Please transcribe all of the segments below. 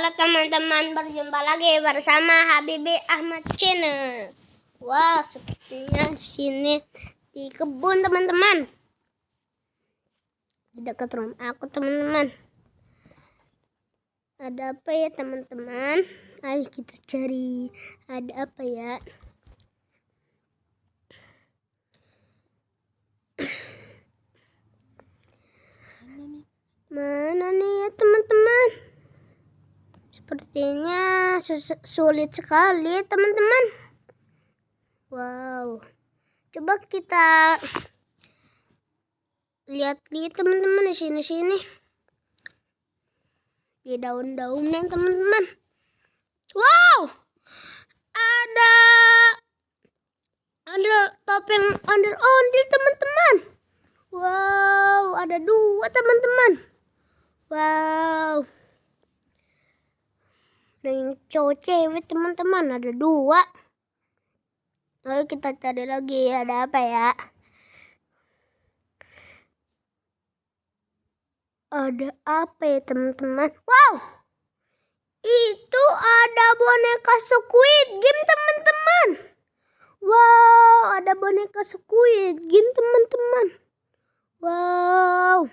Halo teman-teman, berjumpa lagi bersama Habibi Ahmad Channel. Wah, sepertinya di sini di kebun teman-teman. Di dekat rumah aku teman-teman. Ada apa ya teman-teman? Ayo kita cari. Ada apa ya? Mana nih ya teman-teman? Sepertinya sulit sekali teman-teman. Wow. Coba kita lihat teman-teman di sini. Di daun-daunnya teman-teman. Wow. Ada topeng ondel-ondel teman-teman. Wow, ada 2 teman-teman. Wow. Ada yang cowok cewek teman-teman, ada 2. Lalu kita cari lagi, ada apa ya? Ada apa ya teman-teman? Wow, itu ada boneka Squid Game teman-teman. Wow, ada boneka Squid Game teman-teman. Wow,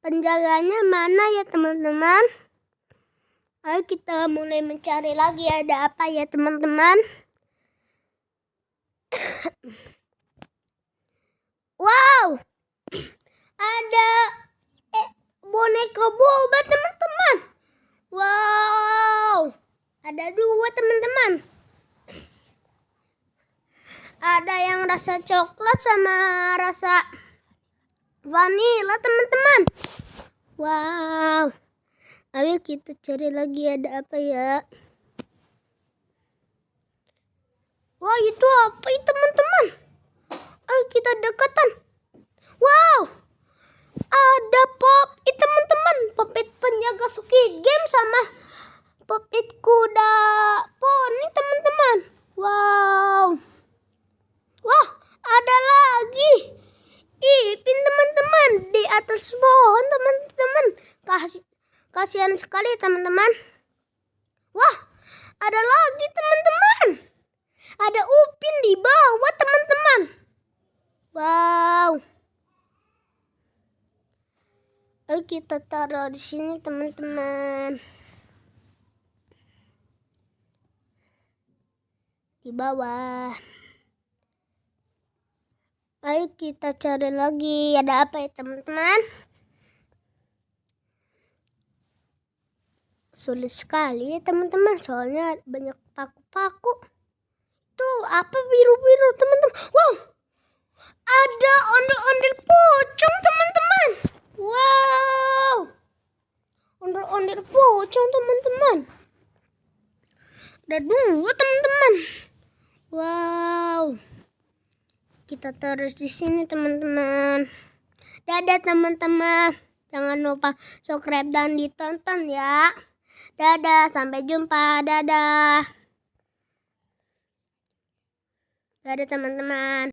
penjaganya mana ya teman-teman? Ayo kita mulai mencari lagi, ada apa ya teman-teman? Wow, ada boneka boba teman-teman. Wow, ada 2 teman-teman. Ada yang rasa coklat sama rasa vanila teman-teman. Wow, ayo kita cari lagi, ada apa ya? Wah, itu apa itu teman-teman? Ayo kita dekatan. Wow, ada pop-it teman-teman. Pop-it penjaga Squid Game sama pop-it kuda poni teman-teman. Wow. Wah, ada lagi Ipin teman-teman di atas pohon teman-teman. Kasihan sekali teman-teman. Wah, ada lagi teman-teman. Ada Upin di bawah teman-teman. Wow. Ayo kita taruh di sini teman-teman. Di bawah. Ayo kita cari lagi, ada apa ya teman-teman? Sulit sekali ya teman-teman, soalnya banyak paku-paku. Itu apa biru-biru teman-teman? Wow, ada ondel-ondel pocong teman-teman. Wow, ondel-ondel pocong teman-teman. Ada 2 teman-teman. Wow, kita terus di sini teman-teman. Dadah teman-teman, jangan lupa subscribe dan ditonton ya. Dadah, sampai jumpa. Dadah. Dadah teman-teman.